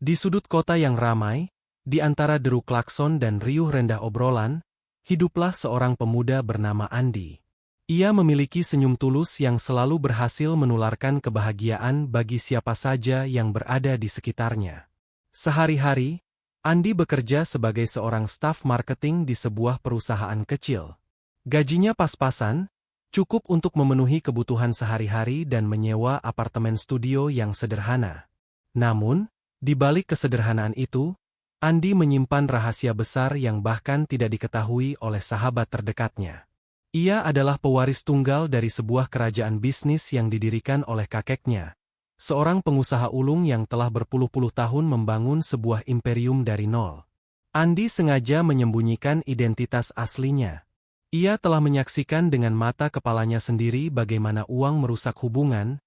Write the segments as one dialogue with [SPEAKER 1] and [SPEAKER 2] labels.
[SPEAKER 1] Di sudut kota yang ramai, di antara deru klakson dan riuh rendah obrolan, hiduplah seorang pemuda bernama Andi. Ia memiliki senyum tulus yang selalu berhasil menularkan kebahagiaan bagi siapa saja yang berada di sekitarnya. Sehari-hari, Andi bekerja sebagai seorang staf marketing di sebuah perusahaan kecil. Gajinya pas-pasan, cukup untuk memenuhi kebutuhan sehari-hari dan menyewa apartemen studio yang sederhana. Namun, di balik kesederhanaan itu, Andi menyimpan rahasia besar yang bahkan tidak diketahui oleh sahabat terdekatnya. Ia adalah pewaris tunggal dari sebuah kerajaan bisnis yang didirikan oleh kakeknya, seorang pengusaha ulung yang telah berpuluh-puluh tahun membangun sebuah imperium dari nol. Andi sengaja menyembunyikan identitas aslinya. Ia telah menyaksikan dengan mata kepalanya sendiri bagaimana uang merusak hubungan,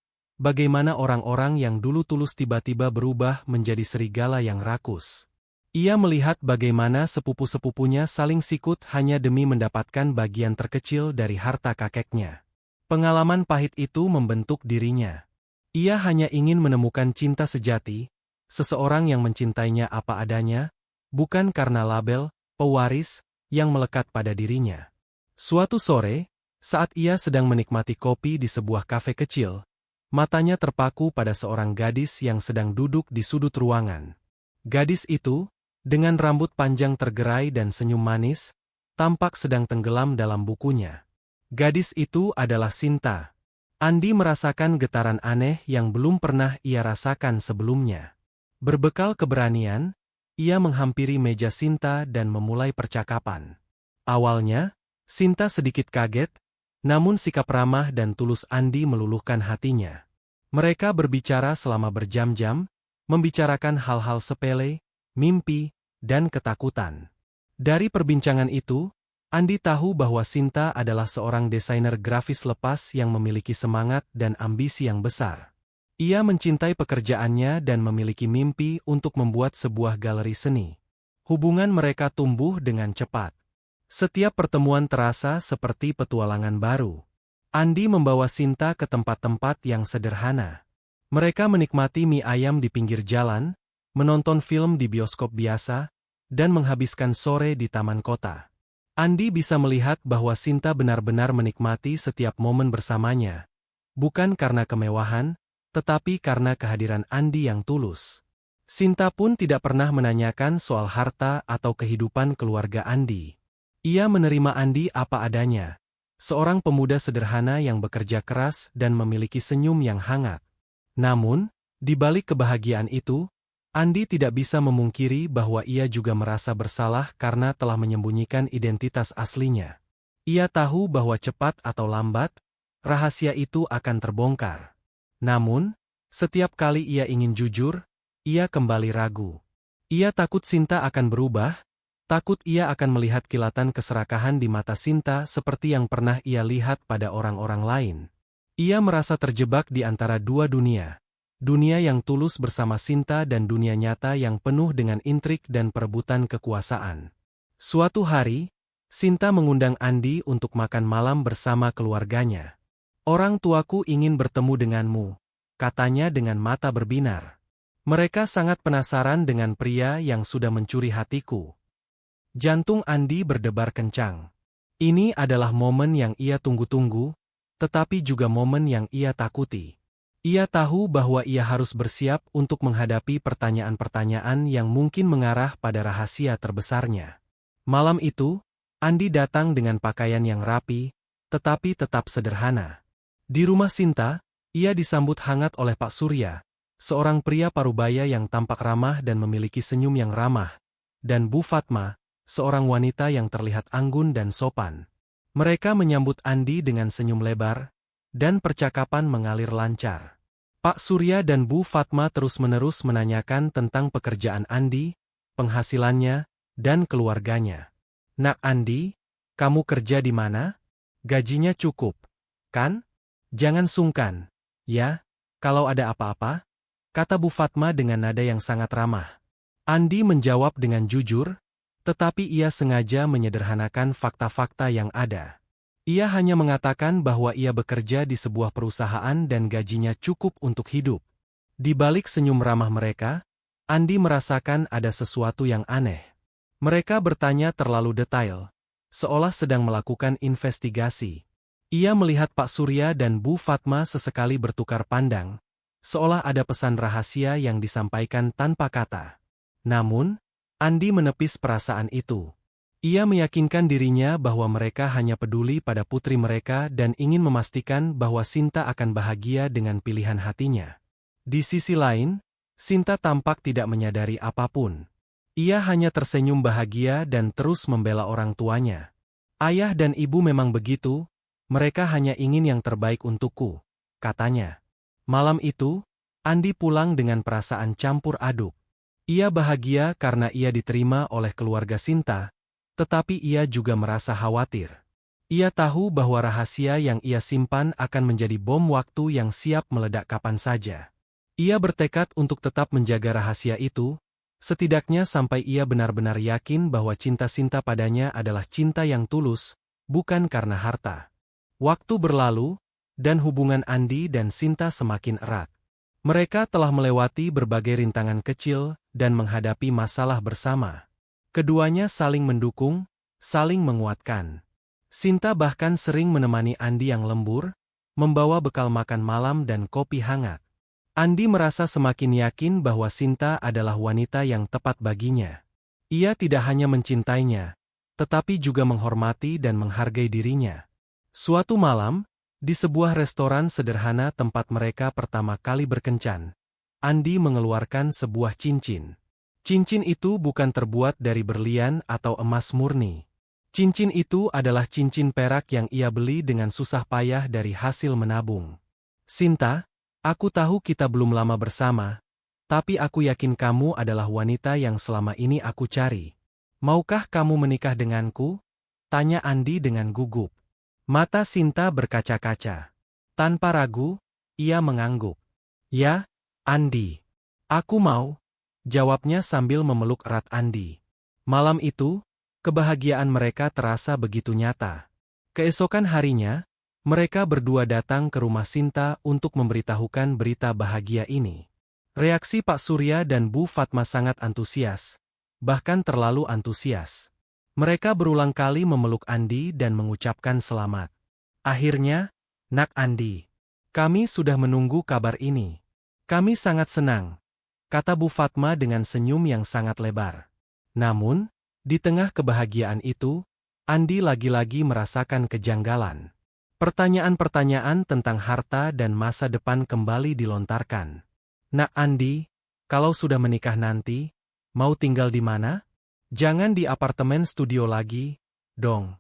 [SPEAKER 1] bagaimana orang-orang yang dulu tulus tiba-tiba berubah menjadi serigala yang rakus. Ia melihat bagaimana sepupu-sepupunya saling sikut hanya demi mendapatkan bagian terkecil dari harta kakeknya. Pengalaman pahit itu membentuk dirinya. Ia hanya ingin menemukan cinta sejati, seseorang yang mencintainya apa adanya, bukan karena label, pewaris, yang melekat pada dirinya. Suatu sore, saat ia sedang menikmati kopi di sebuah kafe kecil, matanya terpaku pada seorang gadis yang sedang duduk di sudut ruangan. Gadis itu, dengan rambut panjang tergerai dan senyum manis, tampak sedang tenggelam dalam bukunya. Gadis itu adalah Sinta. Andi merasakan getaran aneh yang belum pernah ia rasakan sebelumnya. Berbekal keberanian, ia menghampiri meja Sinta dan memulai percakapan. Awalnya, Sinta sedikit kaget, namun sikap ramah dan tulus Andi meluluhkan hatinya. Mereka berbicara selama berjam-jam, membicarakan hal-hal sepele, mimpi, dan ketakutan. Dari perbincangan itu, Andi tahu bahwa Sinta adalah seorang desainer grafis lepas yang memiliki semangat dan ambisi yang besar. Ia mencintai pekerjaannya dan memiliki mimpi untuk membuat sebuah galeri seni. Hubungan mereka tumbuh dengan cepat. Setiap pertemuan terasa seperti petualangan baru. Andi membawa Sinta ke tempat-tempat yang sederhana. Mereka menikmati mie ayam di pinggir jalan, menonton film di bioskop biasa, dan menghabiskan sore di taman kota. Andi bisa melihat bahwa Sinta benar-benar menikmati setiap momen bersamanya, bukan karena kemewahan, tetapi karena kehadiran Andi yang tulus. Sinta pun tidak pernah menanyakan soal harta atau kehidupan keluarga Andi. Ia menerima Andi apa adanya, seorang pemuda sederhana yang bekerja keras dan memiliki senyum yang hangat. Namun, di balik kebahagiaan itu, Andi tidak bisa memungkiri bahwa ia juga merasa bersalah karena telah menyembunyikan identitas aslinya. Ia tahu bahwa cepat atau lambat, rahasia itu akan terbongkar. Namun, setiap kali ia ingin jujur, ia kembali ragu. Ia takut Sinta akan berubah, takut ia akan melihat kilatan keserakahan di mata Sinta seperti yang pernah ia lihat pada orang-orang lain. Ia merasa terjebak di antara dua dunia. Dunia yang tulus bersama Sinta dan dunia nyata yang penuh dengan intrik dan perebutan kekuasaan. Suatu hari, Sinta mengundang Andi untuk makan malam bersama keluarganya. "Orang tuaku ingin bertemu denganmu," katanya dengan mata berbinar. "Mereka sangat penasaran dengan pria yang sudah mencuri hatiku." Jantung Andi berdebar kencang. Ini adalah momen yang ia tunggu-tunggu, tetapi juga momen yang ia takuti. Ia tahu bahwa ia harus bersiap untuk menghadapi pertanyaan-pertanyaan yang mungkin mengarah pada rahasia terbesarnya. Malam itu, Andi datang dengan pakaian yang rapi, tetapi tetap sederhana. Di rumah Sinta, ia disambut hangat oleh Pak Surya, seorang pria parubaya yang tampak ramah dan memiliki senyum yang ramah, dan Bu Fatma, seorang wanita yang terlihat anggun dan sopan. Mereka menyambut Andi dengan senyum lebar, dan percakapan mengalir lancar. Pak Surya dan Bu Fatma terus-menerus menanyakan tentang pekerjaan Andi, penghasilannya, dan keluarganya. "Nak Andi, kamu kerja di mana? Gajinya cukup, kan? Jangan sungkan, ya, kalau ada apa-apa," kata Bu Fatma dengan nada yang sangat ramah. Andi menjawab dengan jujur, tetapi ia sengaja menyederhanakan fakta-fakta yang ada. Ia hanya mengatakan bahwa ia bekerja di sebuah perusahaan dan gajinya cukup untuk hidup. Di balik senyum ramah mereka, Andi merasakan ada sesuatu yang aneh. Mereka bertanya terlalu detail, seolah sedang melakukan investigasi. Ia melihat Pak Surya dan Bu Fatma sesekali bertukar pandang, seolah ada pesan rahasia yang disampaikan tanpa kata. Namun, Andi menepis perasaan itu. Ia meyakinkan dirinya bahwa mereka hanya peduli pada putri mereka dan ingin memastikan bahwa Sinta akan bahagia dengan pilihan hatinya. Di sisi lain, Sinta tampak tidak menyadari apapun. Ia hanya tersenyum bahagia dan terus membela orang tuanya. Ayah dan ibu memang begitu, mereka hanya ingin yang terbaik untukku, katanya. Malam itu, Andi pulang dengan perasaan campur aduk. Ia bahagia karena ia diterima oleh keluarga Sinta, tetapi ia juga merasa khawatir. Ia tahu bahwa rahasia yang ia simpan akan menjadi bom waktu yang siap meledak kapan saja. Ia bertekad untuk tetap menjaga rahasia itu, setidaknya sampai ia benar-benar yakin bahwa cinta Sinta padanya adalah cinta yang tulus, bukan karena harta. Waktu berlalu, dan hubungan Andi dan Sinta semakin erat. Mereka telah melewati berbagai rintangan kecil dan menghadapi masalah bersama. Keduanya saling mendukung, saling menguatkan. Sinta bahkan sering menemani Andi yang lembur, membawa bekal makan malam dan kopi hangat. Andi merasa semakin yakin bahwa Sinta adalah wanita yang tepat baginya. Ia tidak hanya mencintainya, tetapi juga menghormati dan menghargai dirinya. Suatu malam, di sebuah restoran sederhana tempat mereka pertama kali berkencan, Andi mengeluarkan sebuah cincin. Cincin itu bukan terbuat dari berlian atau emas murni. Cincin itu adalah cincin perak yang ia beli dengan susah payah dari hasil menabung. Sinta, aku tahu kita belum lama bersama, tapi aku yakin kamu adalah wanita yang selama ini aku cari. Maukah kamu menikah denganku? Tanya Andi dengan gugup. Mata Sinta berkaca-kaca. Tanpa ragu, ia mengangguk. Ya, Andi. Aku mau. Jawabnya sambil memeluk erat Andi. Malam itu, kebahagiaan mereka terasa begitu nyata. Keesokan harinya, mereka berdua datang ke rumah Sinta untuk memberitahukan berita bahagia ini. Reaksi Pak Surya dan Bu Fatma sangat antusias, bahkan terlalu antusias. Mereka berulang kali memeluk Andi dan mengucapkan selamat. Akhirnya, Nak Andi, kami sudah menunggu kabar ini. Kami sangat senang, kata Bu Fatma dengan senyum yang sangat lebar. Namun, di tengah kebahagiaan itu, Andi lagi-lagi merasakan kejanggalan. Pertanyaan-pertanyaan tentang harta dan masa depan kembali dilontarkan. Nak Andi, kalau sudah menikah nanti, mau tinggal di mana? Jangan di apartemen studio lagi, dong.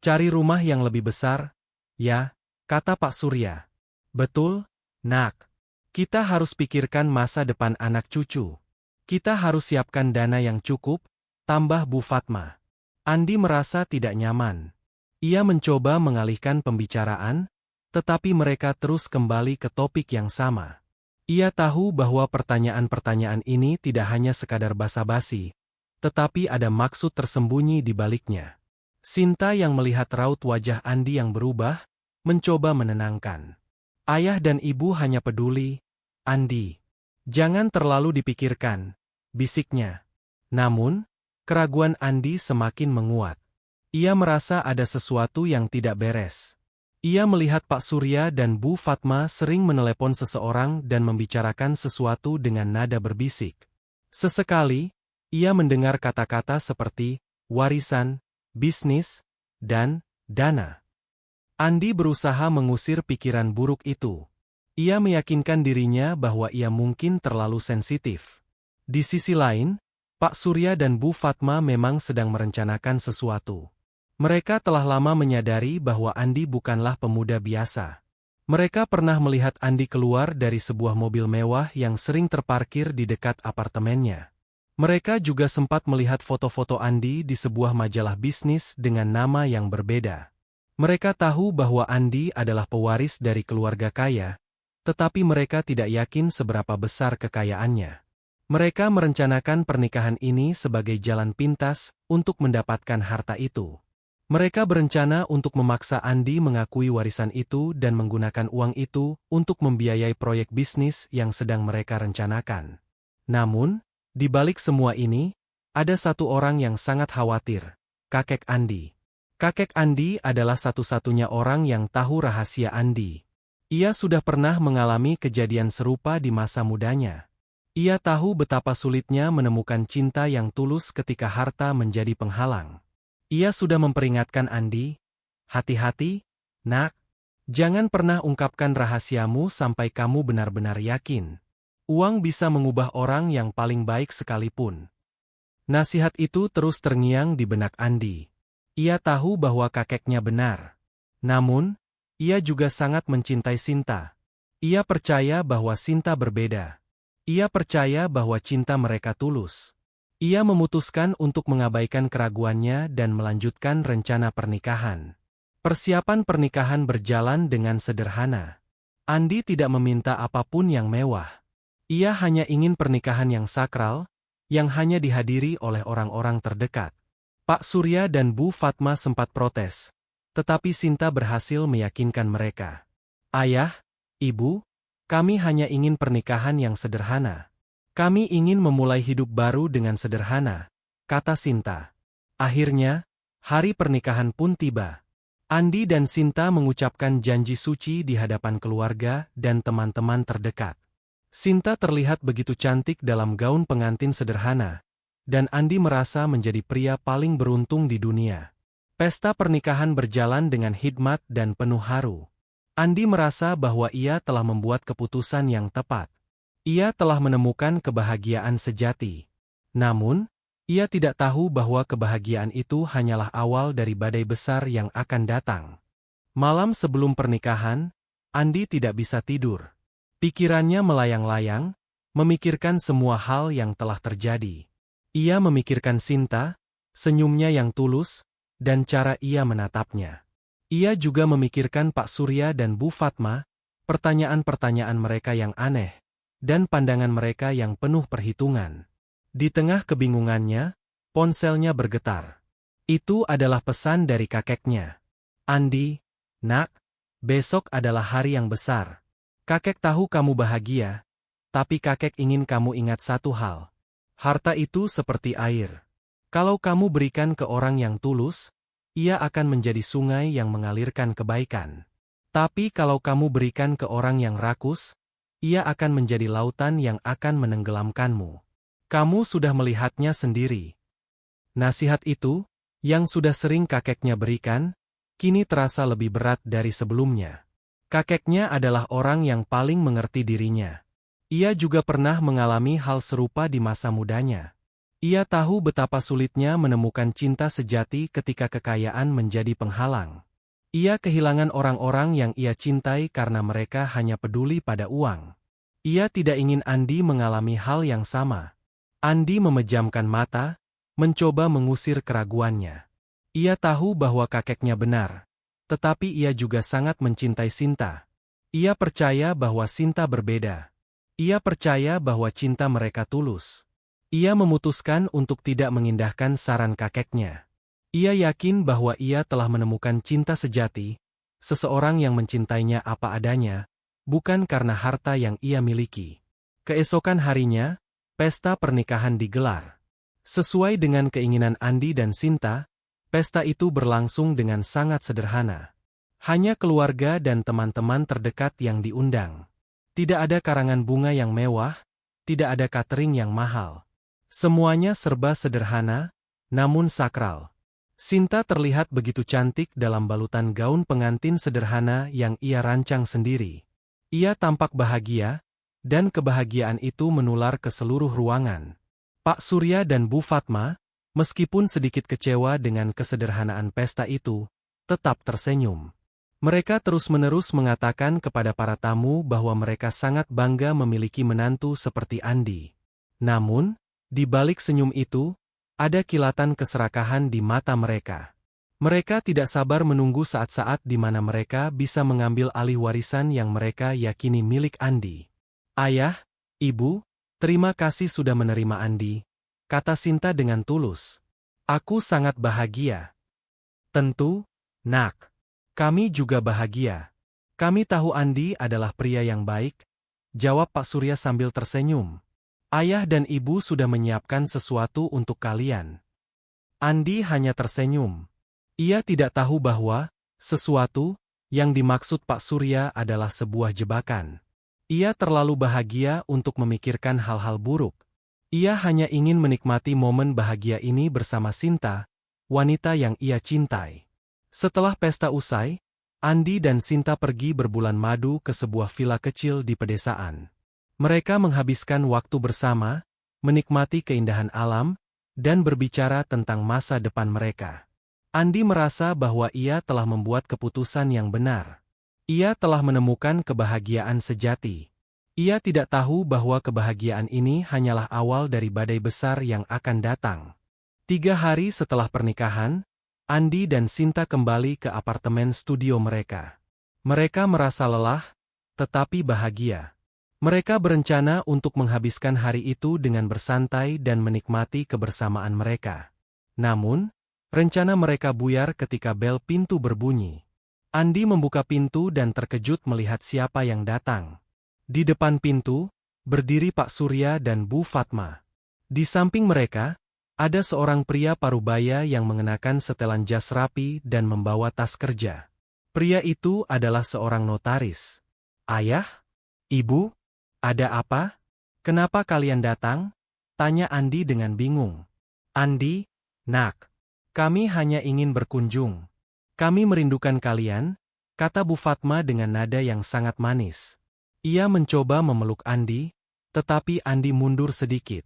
[SPEAKER 1] Cari rumah yang lebih besar, ya, kata Pak Surya. Betul, Nak. Kita harus pikirkan masa depan anak cucu. Kita harus siapkan dana yang cukup, tambah Bu Fatma. Andi merasa tidak nyaman. Ia mencoba mengalihkan pembicaraan, tetapi mereka terus kembali ke topik yang sama. Ia tahu bahwa pertanyaan-pertanyaan ini tidak hanya sekadar basa-basi, tetapi ada maksud tersembunyi di baliknya. Sinta yang melihat raut wajah Andi yang berubah, mencoba menenangkan. Ayah dan ibu hanya peduli, Andi. Jangan terlalu dipikirkan, bisiknya. Namun, keraguan Andi semakin menguat. Ia merasa ada sesuatu yang tidak beres. Ia melihat Pak Surya dan Bu Fatma sering menelepon seseorang dan membicarakan sesuatu dengan nada berbisik. Sesekali, ia mendengar kata-kata seperti warisan, bisnis, dan dana. Andi berusaha mengusir pikiran buruk itu. Ia meyakinkan dirinya bahwa ia mungkin terlalu sensitif. Di sisi lain, Pak Surya dan Bu Fatma memang sedang merencanakan sesuatu. Mereka telah lama menyadari bahwa Andi bukanlah pemuda biasa. Mereka pernah melihat Andi keluar dari sebuah mobil mewah yang sering terparkir di dekat apartemennya. Mereka juga sempat melihat foto-foto Andi di sebuah majalah bisnis dengan nama yang berbeda. Mereka tahu bahwa Andi adalah pewaris dari keluarga kaya, tetapi mereka tidak yakin seberapa besar kekayaannya. Mereka merencanakan pernikahan ini sebagai jalan pintas untuk mendapatkan harta itu. Mereka berencana untuk memaksa Andi mengakui warisan itu dan menggunakan uang itu untuk membiayai proyek bisnis yang sedang mereka rencanakan. Namun, Di balik semua ini, ada satu orang yang sangat khawatir, kakek Andi. Kakek Andi adalah satu-satunya orang yang tahu rahasia Andi. Ia sudah pernah mengalami kejadian serupa di masa mudanya. Ia tahu betapa sulitnya menemukan cinta yang tulus ketika harta menjadi penghalang. Ia sudah memperingatkan Andi, hati-hati, nak. Jangan pernah ungkapkan rahasiamu sampai kamu benar-benar yakin. Uang bisa mengubah orang yang paling baik sekalipun. Nasihat itu terus terngiang di benak Andi. Ia tahu bahwa kakeknya benar. Namun, ia juga sangat mencintai Sinta. Ia percaya bahwa Sinta berbeda. Ia percaya bahwa cinta mereka tulus. Ia memutuskan untuk mengabaikan keraguannya dan melanjutkan rencana pernikahan. Persiapan pernikahan berjalan dengan sederhana. Andi tidak meminta apapun yang mewah. Ia hanya ingin pernikahan yang sakral, yang hanya dihadiri oleh orang-orang terdekat. Pak Surya dan Bu Fatma sempat protes, tetapi Sinta berhasil meyakinkan mereka. Ayah, Ibu, kami hanya ingin pernikahan yang sederhana. Kami ingin memulai hidup baru dengan sederhana, kata Sinta. Akhirnya, hari pernikahan pun tiba. Andi dan Sinta mengucapkan janji suci di hadapan keluarga dan teman-teman terdekat. Sinta terlihat begitu cantik dalam gaun pengantin sederhana, dan Andi merasa menjadi pria paling beruntung di dunia. Pesta pernikahan berjalan dengan hikmat dan penuh haru. Andi merasa bahwa ia telah membuat keputusan yang tepat. Ia telah menemukan kebahagiaan sejati. Namun, ia tidak tahu bahwa kebahagiaan itu hanyalah awal dari badai besar yang akan datang. Malam sebelum pernikahan, Andi tidak bisa tidur. Pikirannya melayang-layang, memikirkan semua hal yang telah terjadi. Ia memikirkan Sinta, senyumnya yang tulus, dan cara ia menatapnya. Ia juga memikirkan Pak Surya dan Bu Fatma, pertanyaan-pertanyaan mereka yang aneh, dan pandangan mereka yang penuh perhitungan. Di tengah kebingungannya, ponselnya bergetar. Itu adalah pesan dari kakeknya. Andi, nak, besok adalah hari yang besar. Kakek tahu kamu bahagia, tapi kakek ingin kamu ingat satu hal. Harta itu seperti air. Kalau kamu berikan ke orang yang tulus, ia akan menjadi sungai yang mengalirkan kebaikan. Tapi kalau kamu berikan ke orang yang rakus, ia akan menjadi lautan yang akan menenggelamkanmu. Kamu sudah melihatnya sendiri. Nasihat itu, yang sudah sering kakeknya berikan, kini terasa lebih berat dari sebelumnya. Kakeknya adalah orang yang paling mengerti dirinya. Ia juga pernah mengalami hal serupa di masa mudanya. Ia tahu betapa sulitnya menemukan cinta sejati ketika kekayaan menjadi penghalang. Ia kehilangan orang-orang yang ia cintai karena mereka hanya peduli pada uang. Ia tidak ingin Andi mengalami hal yang sama. Andi memejamkan mata, mencoba mengusir keraguannya. Ia tahu bahwa kakeknya benar. Tetapi ia juga sangat mencintai Sinta. Ia percaya bahwa Sinta berbeda. Ia percaya bahwa cinta mereka tulus. Ia memutuskan untuk tidak mengindahkan saran kakeknya. Ia yakin bahwa ia telah menemukan cinta sejati, seseorang yang mencintainya apa adanya, bukan karena harta yang ia miliki. Keesokan harinya, pesta pernikahan digelar. Sesuai dengan keinginan Andi dan Sinta, pesta itu berlangsung dengan sangat sederhana. Hanya keluarga dan teman-teman terdekat yang diundang. Tidak ada karangan bunga yang mewah, tidak ada catering yang mahal. Semuanya serba sederhana, namun sakral. Sinta terlihat begitu cantik dalam balutan gaun pengantin sederhana yang ia rancang sendiri. Ia tampak bahagia, dan kebahagiaan itu menular ke seluruh ruangan. Pak Surya dan Bu Fatma, meskipun sedikit kecewa dengan kesederhanaan pesta itu, tetap tersenyum. Mereka terus-menerus mengatakan kepada para tamu bahwa mereka sangat bangga memiliki menantu seperti Andi. Namun, di balik senyum itu, ada kilatan keserakahan di mata mereka. Mereka tidak sabar menunggu saat-saat di mana mereka bisa mengambil alih warisan yang mereka yakini milik Andi. Ayah, Ibu, terima kasih sudah menerima Andi, kata Sinta dengan tulus. Aku sangat bahagia. Tentu, nak. Kami juga bahagia. Kami tahu Andi adalah pria yang baik, jawab Pak Surya sambil tersenyum. Ayah dan ibu sudah menyiapkan sesuatu untuk kalian. Andi hanya tersenyum. Ia tidak tahu bahwa sesuatu yang dimaksud Pak Surya adalah sebuah jebakan. Ia terlalu bahagia untuk memikirkan hal-hal buruk. Ia hanya ingin menikmati momen bahagia ini bersama Sinta, wanita yang ia cintai. Setelah pesta usai, Andi dan Sinta pergi berbulan madu ke sebuah villa kecil di pedesaan. Mereka menghabiskan waktu bersama, menikmati keindahan alam, dan berbicara tentang masa depan mereka. Andi merasa bahwa ia telah membuat keputusan yang benar. Ia telah menemukan kebahagiaan sejati. Ia tidak tahu bahwa kebahagiaan ini hanyalah awal dari badai besar yang akan datang. 3 hari setelah pernikahan, Andi dan Sinta kembali ke apartemen studio mereka. Mereka merasa lelah, tetapi bahagia. Mereka berencana untuk menghabiskan hari itu dengan bersantai dan menikmati kebersamaan mereka. Namun, rencana mereka buyar ketika bel pintu berbunyi. Andi membuka pintu dan terkejut melihat siapa yang datang. Di depan pintu, berdiri Pak Surya dan Bu Fatma. Di samping mereka, ada seorang pria parubaya yang mengenakan setelan jas rapi dan membawa tas kerja. Pria itu adalah seorang notaris. Ayah? Ibu? Ada apa? Kenapa kalian datang? Tanya Andi dengan bingung. Andi, nak, kami hanya ingin berkunjung. Kami merindukan kalian, kata Bu Fatma dengan nada yang sangat manis. Ia mencoba memeluk Andi, tetapi Andi mundur sedikit.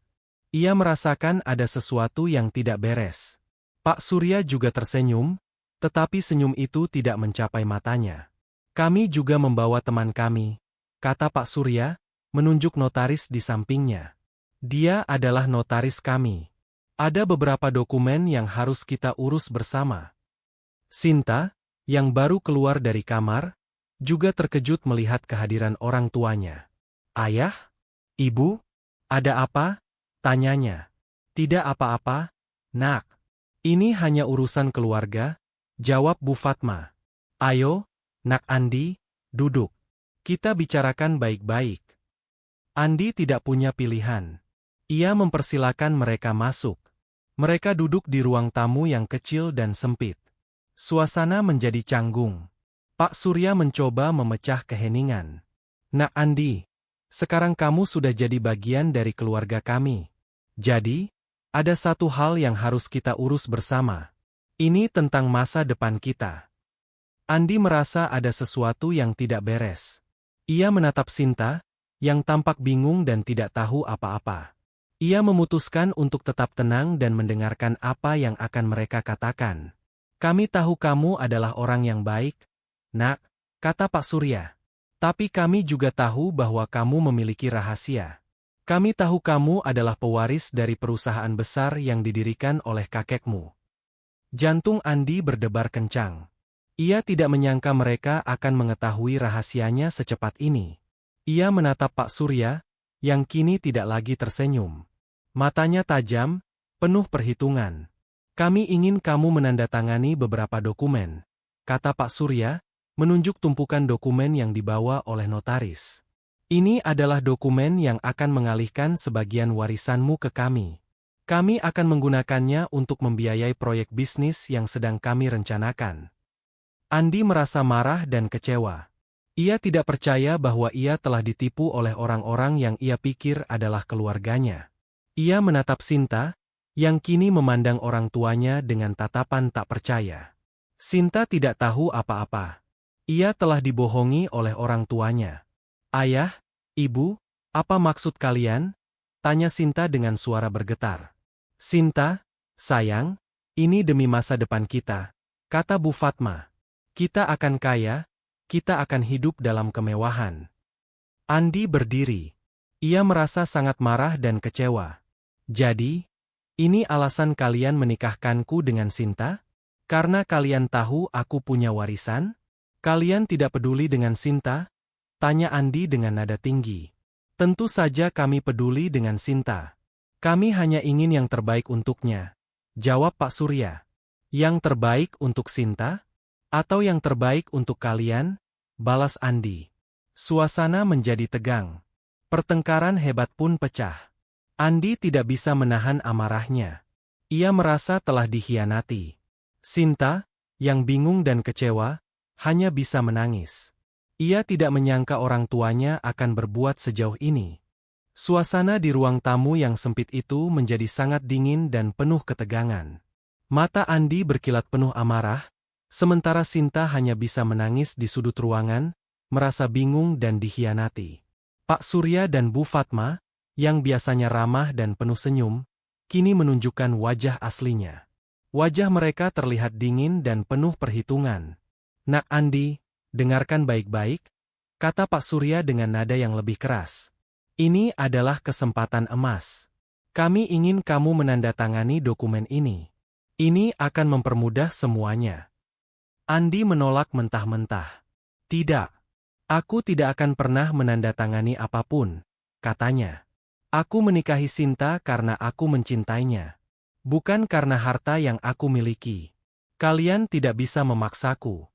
[SPEAKER 1] Ia merasakan ada sesuatu yang tidak beres. Pak Surya juga tersenyum, tetapi senyum itu tidak mencapai matanya. Kami juga membawa teman kami, kata Pak Surya, menunjuk notaris di sampingnya. Dia adalah notaris kami. Ada beberapa dokumen yang harus kita urus bersama. Sinta, yang baru keluar dari kamar, juga terkejut melihat kehadiran orang tuanya. Ayah? Ibu? Ada apa? Tanyanya. Tidak apa-apa, nak. Ini hanya urusan keluarga, jawab Bu Fatma. Ayo, nak Andi, duduk. Kita bicarakan baik-baik. Andi tidak punya pilihan. Ia mempersilakan mereka masuk. Mereka duduk di ruang tamu yang kecil dan sempit. Suasana menjadi canggung. Pak Surya mencoba memecah keheningan. Nak Andi, sekarang kamu sudah jadi bagian dari keluarga kami. Jadi, ada satu hal yang harus kita urus bersama. Ini tentang masa depan kita. Andi merasa ada sesuatu yang tidak beres. Ia menatap Sinta, yang tampak bingung dan tidak tahu apa-apa. Ia memutuskan untuk tetap tenang dan mendengarkan apa yang akan mereka katakan. Kami tahu kamu adalah orang yang baik, nak, kata Pak Surya. Tapi kami juga tahu bahwa kamu memiliki rahasia. Kami tahu kamu adalah pewaris dari perusahaan besar yang didirikan oleh kakekmu. Jantung Andi berdebar kencang. Ia tidak menyangka mereka akan mengetahui rahasianya secepat ini. Ia menatap Pak Surya, yang kini tidak lagi tersenyum. Matanya tajam, penuh perhitungan. Kami ingin kamu menandatangani beberapa dokumen, kata Pak Surya, menunjuk tumpukan dokumen yang dibawa oleh notaris. Ini adalah dokumen yang akan mengalihkan sebagian warisanmu ke kami. Kami akan menggunakannya untuk membiayai proyek bisnis yang sedang kami rencanakan. Andi merasa marah dan kecewa. Ia tidak percaya bahwa ia telah ditipu oleh orang-orang yang ia pikir adalah keluarganya. Ia menatap Sinta, yang kini memandang orang tuanya dengan tatapan tak percaya. Sinta tidak tahu apa-apa. Ia telah dibohongi oleh orang tuanya. Ayah, ibu, apa maksud kalian? Tanya Sinta dengan suara bergetar. Sinta, sayang, ini demi masa depan kita, kata Bu Fatma. Kita akan kaya, kita akan hidup dalam kemewahan. Andi berdiri. Ia merasa sangat marah dan kecewa. Jadi, ini alasan kalian menikahkanku dengan Sinta? Karena kalian tahu aku punya warisan? Kalian tidak peduli dengan Sinta? Tanya Andi dengan nada tinggi. Tentu saja kami peduli dengan Sinta. Kami hanya ingin yang terbaik untuknya, jawab Pak Surya. Yang terbaik untuk Sinta? Atau yang terbaik untuk kalian? Balas Andi. Suasana menjadi tegang. Pertengkaran hebat pun pecah. Andi tidak bisa menahan amarahnya. Ia merasa telah dikhianati. Sinta, yang bingung dan kecewa, hanya bisa menangis. Ia tidak menyangka orang tuanya akan berbuat sejauh ini. Suasana di ruang tamu yang sempit itu menjadi sangat dingin dan penuh ketegangan. Mata Andi berkilat penuh amarah, sementara Sinta hanya bisa menangis di sudut ruangan, merasa bingung dan dikhianati. Pak Surya dan Bu Fatma, yang biasanya ramah dan penuh senyum, kini menunjukkan wajah aslinya. Wajah mereka terlihat dingin dan penuh perhitungan. "Nak Andi, dengarkan baik-baik," kata Pak Surya dengan nada yang lebih keras. "Ini adalah kesempatan emas. Kami ingin kamu menandatangani dokumen ini. Ini akan mempermudah semuanya." Andi menolak mentah-mentah. "Tidak. Aku tidak akan pernah menandatangani apapun," katanya. "Aku menikahi Sinta karena aku mencintainya. Bukan karena harta yang aku miliki. Kalian tidak bisa memaksaku."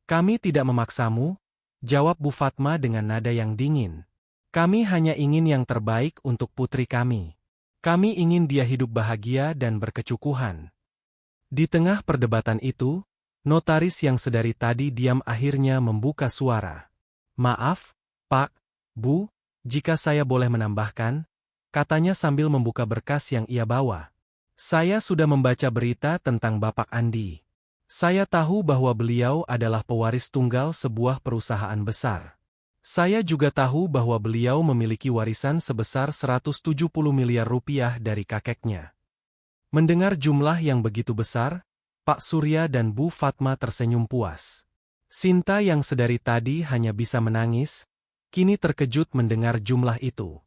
[SPEAKER 1] "Kami tidak memaksamu," jawab Bu Fatma dengan nada yang dingin. "Kami hanya ingin yang terbaik untuk putri kami. Kami ingin dia hidup bahagia dan berkecukuhan." Di tengah perdebatan itu, notaris yang sedari tadi diam akhirnya membuka suara. "Maaf, Pak, Bu, jika saya boleh menambahkan," katanya sambil membuka berkas yang ia bawa. "Saya sudah membaca berita tentang Bapak Andi. Saya tahu bahwa beliau adalah pewaris tunggal sebuah perusahaan besar. Saya juga tahu bahwa beliau memiliki warisan sebesar 170 miliar rupiah dari kakeknya." Mendengar jumlah yang begitu besar, Pak Surya dan Bu Fatma tersenyum puas. Sinta yang sedari tadi hanya bisa menangis, kini terkejut mendengar jumlah itu.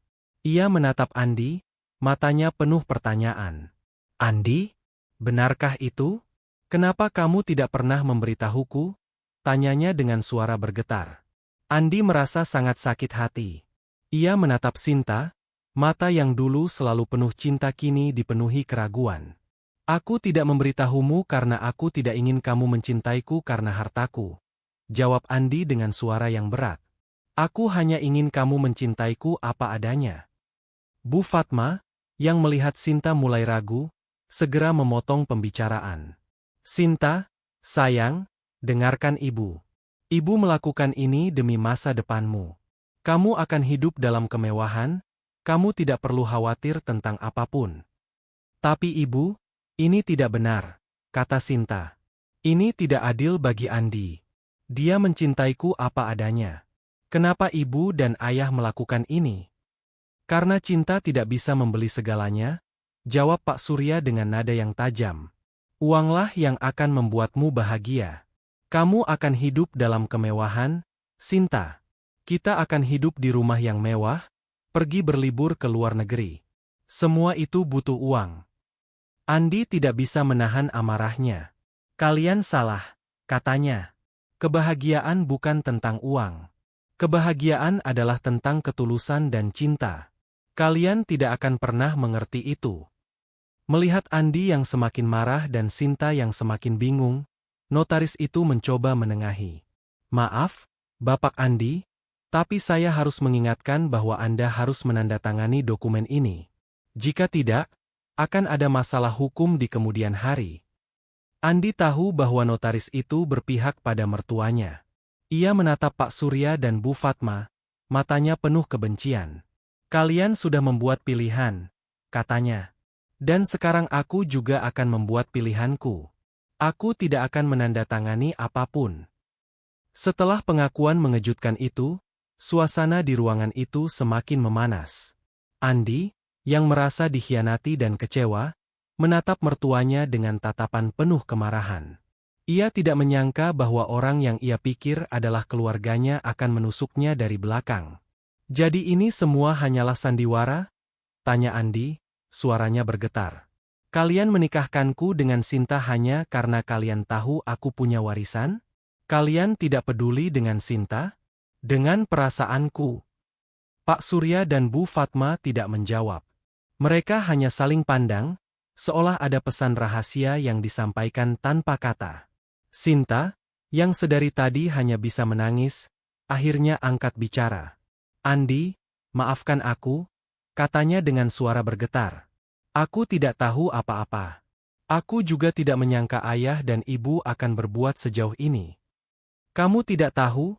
[SPEAKER 1] Ia menatap Andi, matanya penuh pertanyaan. "Andi, benarkah itu? Kenapa kamu tidak pernah memberitahuku?" tanyanya dengan suara bergetar. Andi merasa sangat sakit hati. Ia menatap Sinta, mata yang dulu selalu penuh cinta kini dipenuhi keraguan. "Aku tidak memberitahumu karena aku tidak ingin kamu mencintaiku karena hartaku," jawab Andi dengan suara yang berat. "Aku hanya ingin kamu mencintaiku apa adanya." Bu Fatma, yang melihat Sinta mulai ragu, segera memotong pembicaraan. "Sinta, sayang, dengarkan ibu. Ibu melakukan ini demi masa depanmu. Kamu akan hidup dalam kemewahan, kamu tidak perlu khawatir tentang apapun." "Tapi ibu, ini tidak benar," kata Sinta. "Ini tidak adil bagi Andi. Dia mencintaiku apa adanya. Kenapa ibu dan ayah melakukan ini?" "Karena cinta tidak bisa membeli segalanya," jawab Pak Surya dengan nada yang tajam. "Uanglah yang akan membuatmu bahagia. Kamu akan hidup dalam kemewahan, Sinta. Kita akan hidup di rumah yang mewah, pergi berlibur ke luar negeri. Semua itu butuh uang." Andi tidak bisa menahan amarahnya. "Kalian salah," katanya. "Kebahagiaan bukan tentang uang. Kebahagiaan adalah tentang ketulusan dan cinta. Kalian tidak akan pernah mengerti itu." Melihat Andi yang semakin marah dan Sinta yang semakin bingung, notaris itu mencoba menengahi. "Maaf, Bapak Andi, tapi saya harus mengingatkan bahwa Anda harus menandatangani dokumen ini. Jika tidak, akan ada masalah hukum di kemudian hari." Andi tahu bahwa notaris itu berpihak pada mertuanya. Ia menatap Pak Surya dan Bu Fatma, matanya penuh kebencian. "Kalian sudah membuat pilihan," katanya. "Dan sekarang aku juga akan membuat pilihanku. Aku tidak akan menandatangani apapun." Setelah pengakuan mengejutkan itu, suasana di ruangan itu semakin memanas. Andi, yang merasa dikhianati dan kecewa, menatap mertuanya dengan tatapan penuh kemarahan. Ia tidak menyangka bahwa orang yang ia pikir adalah keluarganya akan menusuknya dari belakang. "Jadi ini semua hanyalah sandiwara?" tanya Andi, suaranya bergetar. "Kalian menikahkanku dengan Sinta hanya karena kalian tahu aku punya warisan? Kalian tidak peduli dengan Sinta? Dengan perasaanku?" Pak Surya dan Bu Fatma tidak menjawab. Mereka hanya saling pandang, seolah ada pesan rahasia yang disampaikan tanpa kata. Sinta, yang sedari tadi hanya bisa menangis, akhirnya angkat bicara. "Andi, maafkan aku. katanya dengan suara bergetar. Aku tidak tahu apa-apa. Aku juga tidak menyangka ayah dan ibu akan berbuat sejauh ini. Kamu tidak tahu?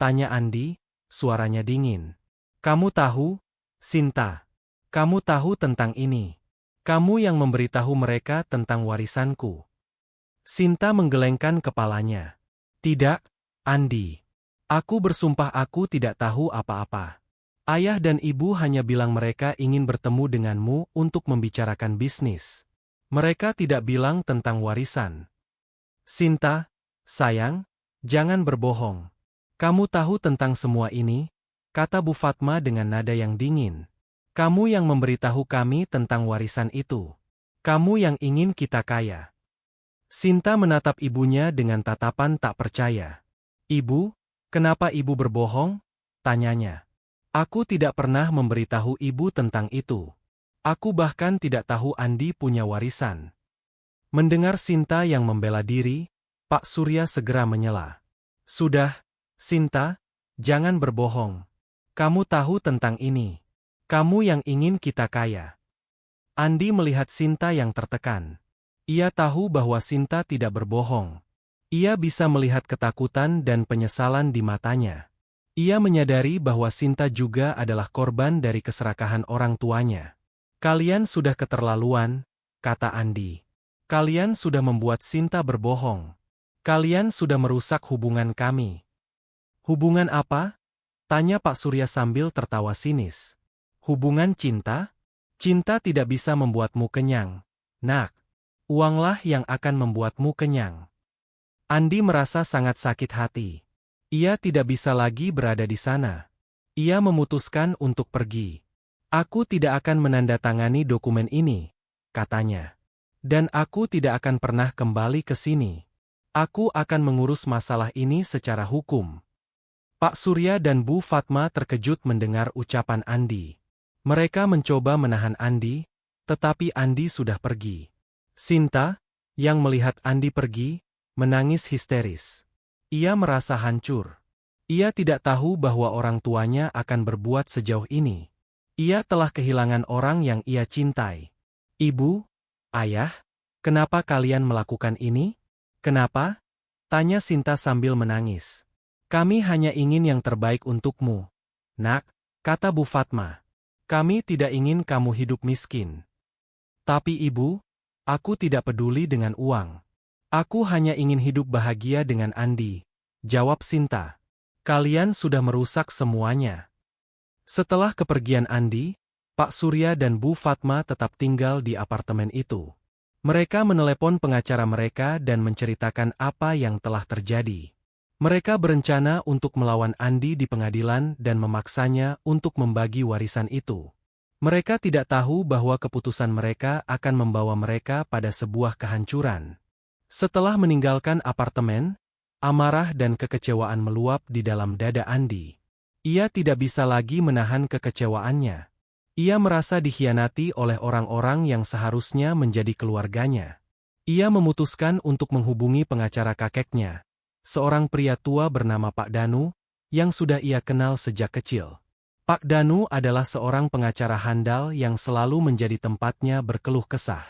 [SPEAKER 1] Tanya Andi, suaranya dingin. Kamu tahu, Sinta? Kamu tahu tentang ini? Kamu yang memberitahu mereka tentang warisanku. Sinta menggelengkan kepalanya. Tidak, Andi. Aku bersumpah aku tidak tahu apa-apa. Ayah dan ibu hanya bilang mereka ingin bertemu denganmu untuk membicarakan bisnis. Mereka tidak bilang tentang warisan. Sinta, sayang, jangan berbohong. Kamu tahu tentang semua ini? Kata Bu Fatma dengan nada yang dingin. Kamu yang memberitahu kami tentang warisan itu. Kamu yang ingin kita kaya. Sinta menatap ibunya dengan tatapan tak percaya. Ibu, kenapa ibu berbohong? Tanyanya. Aku tidak pernah memberitahu ibu tentang itu. Aku bahkan tidak tahu Andi punya warisan. Mendengar Sinta yang membela diri, Pak Surya segera menyela. Sudah, Sinta, jangan berbohong. Kamu tahu tentang ini. Kamu yang ingin kita kaya. Andi melihat Sinta yang tertekan. Ia tahu bahwa Sinta tidak berbohong. Ia bisa melihat ketakutan dan penyesalan di matanya. Ia menyadari bahwa Sinta juga adalah korban dari keserakahan orang tuanya. Kalian sudah keterlaluan, kata Andi. Kalian sudah membuat Sinta berbohong. Kalian sudah merusak hubungan kami. Hubungan apa? Tanya Pak Surya sambil tertawa sinis. Hubungan cinta? Cinta tidak bisa membuatmu kenyang, nak. Uanglah yang akan membuatmu kenyang. Andi merasa sangat sakit hati. Ia tidak bisa lagi berada di sana. Ia memutuskan untuk pergi. Aku tidak akan menandatangani dokumen ini, katanya. Dan aku tidak akan pernah kembali ke sini. Aku akan mengurus masalah ini secara hukum. Pak Surya dan Bu Fatma terkejut mendengar ucapan Andi. Mereka mencoba menahan Andi, tetapi Andi sudah pergi. Sinta, yang melihat Andi pergi, menangis histeris. Ia merasa hancur. Ia tidak tahu bahwa orang tuanya akan berbuat sejauh ini. Ia telah kehilangan orang yang ia cintai. Ibu, ayah, kenapa kalian melakukan ini? Kenapa? Tanya Sinta sambil menangis. Kami hanya ingin yang terbaik untukmu, nak, kata Bu Fatma. Kami tidak ingin kamu hidup miskin. Tapi ibu, aku tidak peduli dengan uang. Aku hanya ingin hidup bahagia dengan Andi, jawab Sinta. Kalian sudah merusak semuanya. Setelah kepergian Andi, Pak Surya dan Bu Fatma tetap tinggal di apartemen itu. Mereka menelepon pengacara mereka dan menceritakan apa yang telah terjadi. Mereka berencana untuk melawan Andi di pengadilan dan memaksanya untuk membagi warisan itu. Mereka tidak tahu bahwa keputusan mereka akan membawa mereka pada sebuah kehancuran. Setelah meninggalkan apartemen, amarah dan kekecewaan meluap di dalam dada Andi. Ia tidak bisa lagi menahan kekecewaannya. Ia merasa dikhianati oleh orang-orang yang seharusnya menjadi keluarganya. Ia memutuskan untuk menghubungi pengacara kakeknya, seorang pria tua bernama Pak Danu, yang sudah ia kenal sejak kecil. Pak Danu adalah seorang pengacara handal yang selalu menjadi tempatnya berkeluh kesah.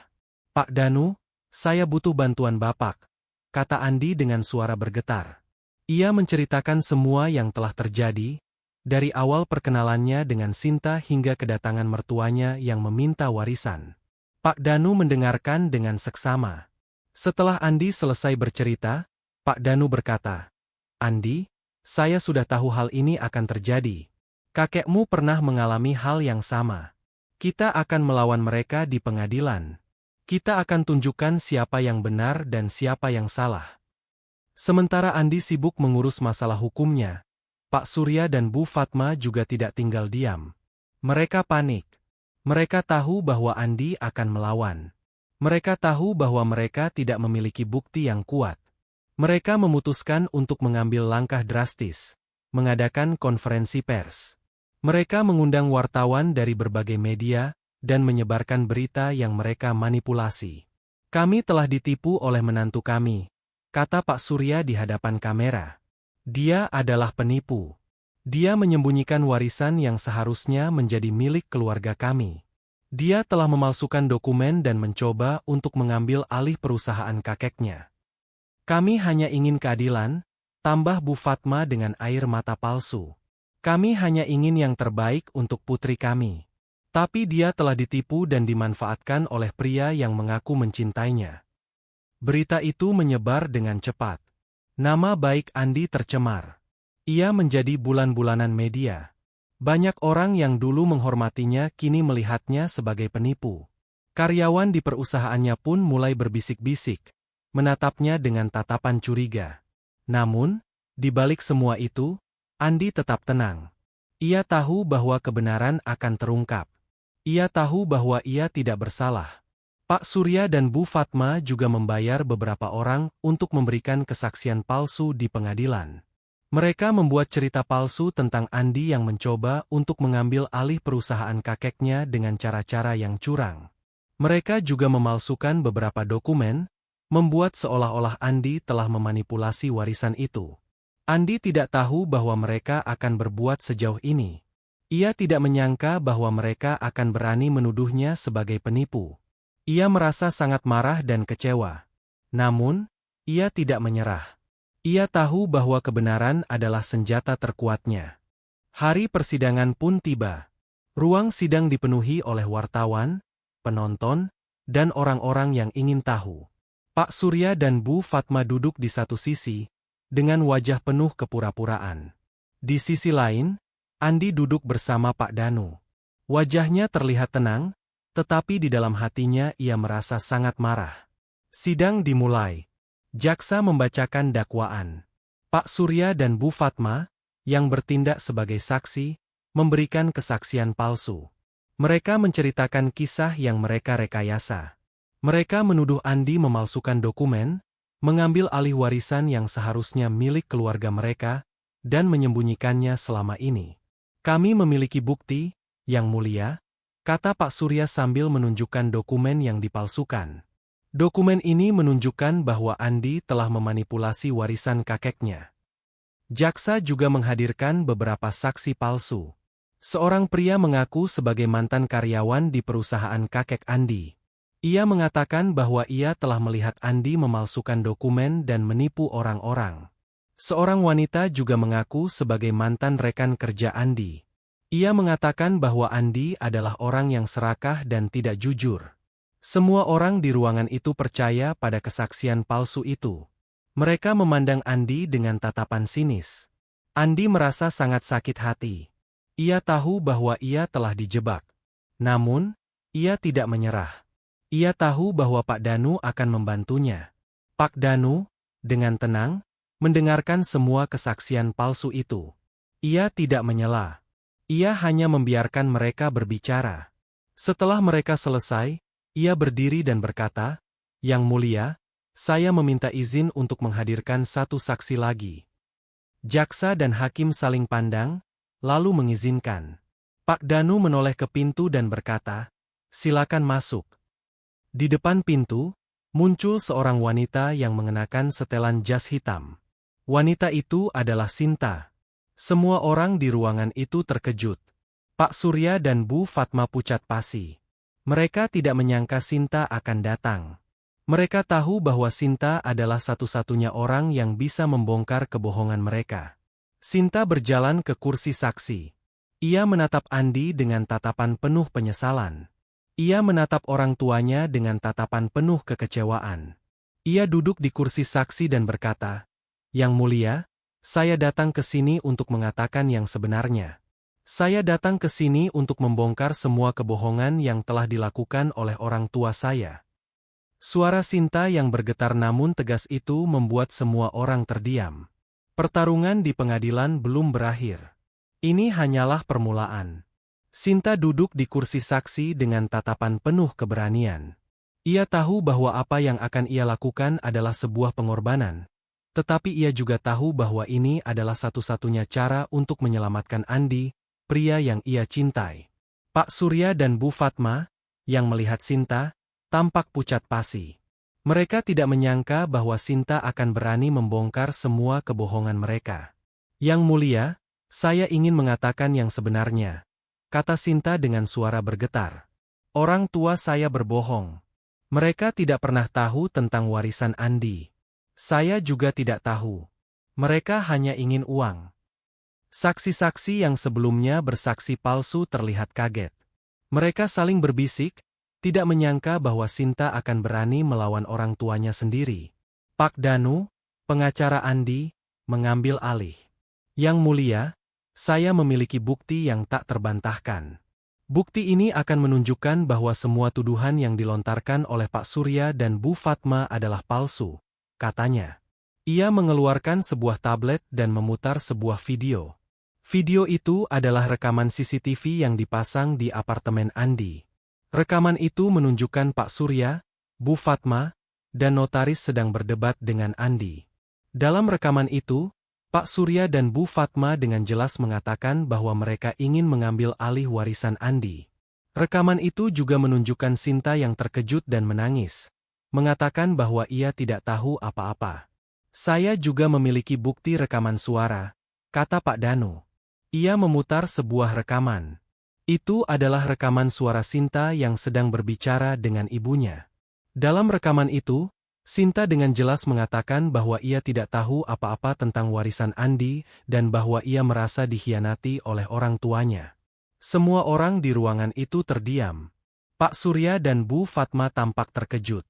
[SPEAKER 1] Pak Danu, saya butuh bantuan Bapak, kata Andi dengan suara bergetar. Ia menceritakan semua yang telah terjadi, dari awal perkenalannya dengan Sinta hingga kedatangan mertuanya yang meminta warisan. Pak Danu mendengarkan dengan seksama. Setelah Andi selesai bercerita, Pak Danu berkata, Andi, saya sudah tahu hal ini akan terjadi. Kakekmu pernah mengalami hal yang sama. Kita akan melawan mereka di pengadilan. Kita akan tunjukkan siapa yang benar dan siapa yang salah. Sementara Andi sibuk mengurus masalah hukumnya, Pak Surya dan Bu Fatma juga tidak tinggal diam. Mereka panik. Mereka tahu bahwa Andi akan melawan. Mereka tahu bahwa mereka tidak memiliki bukti yang kuat. Mereka memutuskan untuk mengambil langkah drastis, mengadakan konferensi pers. Mereka mengundang wartawan dari berbagai media, dan menyebarkan berita yang mereka manipulasi. Kami telah ditipu oleh menantu kami, kata Pak Surya di hadapan kamera. Dia adalah penipu. Dia menyembunyikan warisan yang seharusnya menjadi milik keluarga kami. Dia telah memalsukan dokumen dan mencoba untuk mengambil alih perusahaan kakeknya. Kami hanya ingin keadilan, tambah Bu Fatma dengan air mata palsu. Kami hanya ingin yang terbaik untuk putri kami. Tapi dia telah ditipu dan dimanfaatkan oleh pria yang mengaku mencintainya. Berita itu menyebar dengan cepat. Nama baik Andi tercemar. Ia menjadi bulan-bulanan media. Banyak orang yang dulu menghormatinya kini melihatnya sebagai penipu. Karyawan di perusahaannya pun mulai berbisik-bisik, menatapnya dengan tatapan curiga. Namun, di balik semua itu, Andi tetap tenang. Ia tahu bahwa kebenaran akan terungkap. Ia tahu bahwa ia tidak bersalah. Pak Surya dan Bu Fatma juga membayar beberapa orang untuk memberikan kesaksian palsu di pengadilan. Mereka membuat cerita palsu tentang Andi yang mencoba untuk mengambil alih perusahaan kakeknya dengan cara-cara yang curang. Mereka juga memalsukan beberapa dokumen, membuat seolah-olah Andi telah memanipulasi warisan itu. Andi tidak tahu bahwa mereka akan berbuat sejauh ini. Ia tidak menyangka bahwa mereka akan berani menuduhnya sebagai penipu. Ia merasa sangat marah dan kecewa. Namun, ia tidak menyerah. Ia tahu bahwa kebenaran adalah senjata terkuatnya. Hari persidangan pun tiba. Ruang sidang dipenuhi oleh wartawan, penonton, dan orang-orang yang ingin tahu. Pak Surya dan Bu Fatma duduk di satu sisi, dengan wajah penuh kepura-puraan. Di sisi lain, Andi duduk bersama Pak Danu. Wajahnya terlihat tenang, tetapi di dalam hatinya ia merasa sangat marah. Sidang dimulai. Jaksa membacakan dakwaan. Pak Surya dan Bu Fatma, yang bertindak sebagai saksi, memberikan kesaksian palsu. Mereka menceritakan kisah yang mereka rekayasa. Mereka menuduh Andi memalsukan dokumen, mengambil alih warisan yang seharusnya milik keluarga mereka, dan menyembunyikannya selama ini. Kami memiliki bukti, Yang Mulia, kata Pak Surya sambil menunjukkan dokumen yang dipalsukan. Dokumen ini menunjukkan bahwa Andi telah memanipulasi warisan kakeknya. Jaksa juga menghadirkan beberapa saksi palsu. Seorang pria mengaku sebagai mantan karyawan di perusahaan kakek Andi. Ia mengatakan bahwa ia telah melihat Andi memalsukan dokumen dan menipu orang-orang. Seorang wanita juga mengaku sebagai mantan rekan kerja Andi. Ia mengatakan bahwa Andi adalah orang yang serakah dan tidak jujur. Semua orang di ruangan itu percaya pada kesaksian palsu itu. Mereka memandang Andi dengan tatapan sinis. Andi merasa sangat sakit hati. Ia tahu bahwa ia telah dijebak. Namun, ia tidak menyerah. Ia tahu bahwa Pak Danu akan membantunya. Pak Danu, dengan tenang, mendengarkan semua kesaksian palsu itu. Ia tidak menyela. Ia hanya membiarkan mereka berbicara. Setelah mereka selesai, ia berdiri dan berkata, "Yang Mulia, saya meminta izin untuk menghadirkan satu saksi lagi." Jaksa dan hakim saling pandang, lalu mengizinkan. Pak Danu menoleh ke pintu dan berkata, "Silakan masuk." Di depan pintu, muncul seorang wanita yang mengenakan setelan jas hitam. Wanita itu adalah Sinta. Semua orang di ruangan itu terkejut. Pak Surya dan Bu Fatma pucat pasi. Mereka tidak menyangka Sinta akan datang. Mereka tahu bahwa Sinta adalah satu-satunya orang yang bisa membongkar kebohongan mereka. Sinta berjalan ke kursi saksi. Ia menatap Andi dengan tatapan penuh penyesalan. Ia menatap orang tuanya dengan tatapan penuh kekecewaan. Ia duduk di kursi saksi dan berkata, "Yang Mulia, saya datang ke sini untuk mengatakan yang sebenarnya. Saya datang ke sini untuk membongkar semua kebohongan yang telah dilakukan oleh orang tua saya." Suara Sinta yang bergetar namun tegas itu membuat semua orang terdiam. Pertarungan di pengadilan belum berakhir. Ini hanyalah permulaan. Sinta duduk di kursi saksi dengan tatapan penuh keberanian. Ia tahu bahwa apa yang akan ia lakukan adalah sebuah pengorbanan. Tetapi ia juga tahu bahwa ini adalah satu-satunya cara untuk menyelamatkan Andi, pria yang ia cintai. Pak Surya dan Bu Fatma, yang melihat Sinta, tampak pucat pasi. Mereka tidak menyangka bahwa Sinta akan berani membongkar semua kebohongan mereka. "Yang Mulia, Saya ingin mengatakan yang sebenarnya, kata Sinta dengan suara bergetar. Orang tua saya berbohong. Mereka tidak pernah tahu tentang warisan Andi. Saya juga tidak tahu. Mereka hanya ingin uang. Saksi-saksi yang sebelumnya bersaksi palsu terlihat kaget. Mereka saling berbisik, tidak menyangka bahwa Sinta akan berani melawan orang tuanya sendiri. Pak Danu, pengacara Andi, mengambil alih. Yang mulia, saya memiliki bukti yang tak terbantahkan. Bukti ini akan menunjukkan bahwa semua tuduhan yang dilontarkan oleh Pak Surya dan Bu Fatma adalah palsu, katanya. Ia mengeluarkan sebuah tablet dan memutar sebuah video. Video itu adalah rekaman CCTV yang dipasang di apartemen Andi. Rekaman itu menunjukkan Pak Surya, Bu Fatma, dan notaris sedang berdebat dengan Andi. Dalam rekaman itu, Pak Surya dan Bu Fatma dengan jelas mengatakan bahwa mereka ingin mengambil alih warisan Andi. Rekaman itu juga menunjukkan Sinta yang terkejut dan menangis, mengatakan bahwa ia tidak tahu apa-apa. Saya juga memiliki bukti rekaman suara, kata Pak Danu. Ia memutar sebuah rekaman. Itu adalah rekaman suara Sinta yang sedang berbicara dengan ibunya. Dalam rekaman itu, Sinta dengan jelas mengatakan bahwa ia tidak tahu apa-apa tentang warisan Andi dan bahwa ia merasa dikhianati oleh orang tuanya. Semua orang di ruangan itu terdiam. Pak Surya dan Bu Fatma tampak terkejut.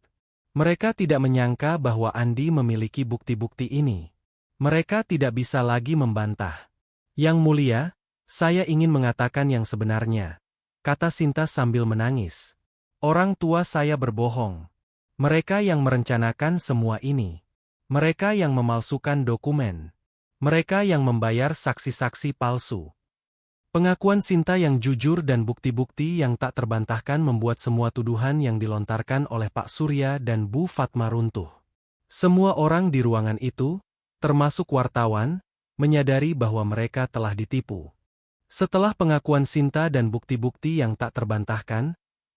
[SPEAKER 1] Mereka tidak menyangka bahwa Andi memiliki bukti-bukti ini. Mereka tidak bisa lagi membantah. Yang mulia, saya ingin mengatakan yang sebenarnya, kata Sinta sambil menangis. Orang tua saya berbohong. Mereka yang merencanakan semua ini. Mereka yang memalsukan dokumen. Mereka yang membayar saksi-saksi palsu. Pengakuan Sinta yang jujur dan bukti-bukti yang tak terbantahkan membuat semua tuduhan yang dilontarkan oleh Pak Surya dan Bu Fatma runtuh. Semua orang di ruangan itu, termasuk wartawan, menyadari bahwa mereka telah ditipu. Setelah pengakuan Sinta dan bukti-bukti yang tak terbantahkan,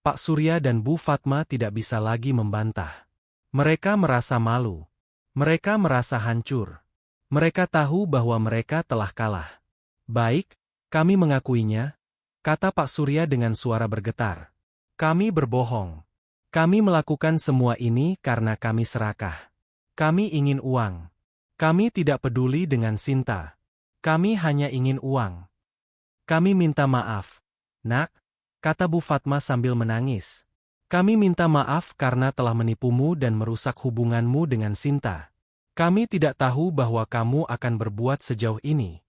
[SPEAKER 1] Pak Surya dan Bu Fatma tidak bisa lagi membantah. Mereka merasa malu. Mereka merasa hancur. Mereka tahu bahwa mereka telah kalah. Baik, kami mengakuinya, kata Pak Surya dengan suara bergetar. Kami berbohong. Kami melakukan semua ini karena kami serakah. Kami ingin uang. Kami tidak peduli dengan Sinta. Kami hanya ingin uang. Kami minta maaf, Nak, kata Bu Fatma sambil menangis. Kami minta maaf karena telah menipumu dan merusak hubunganmu dengan Sinta. Kami tidak tahu bahwa kamu akan berbuat sejauh ini.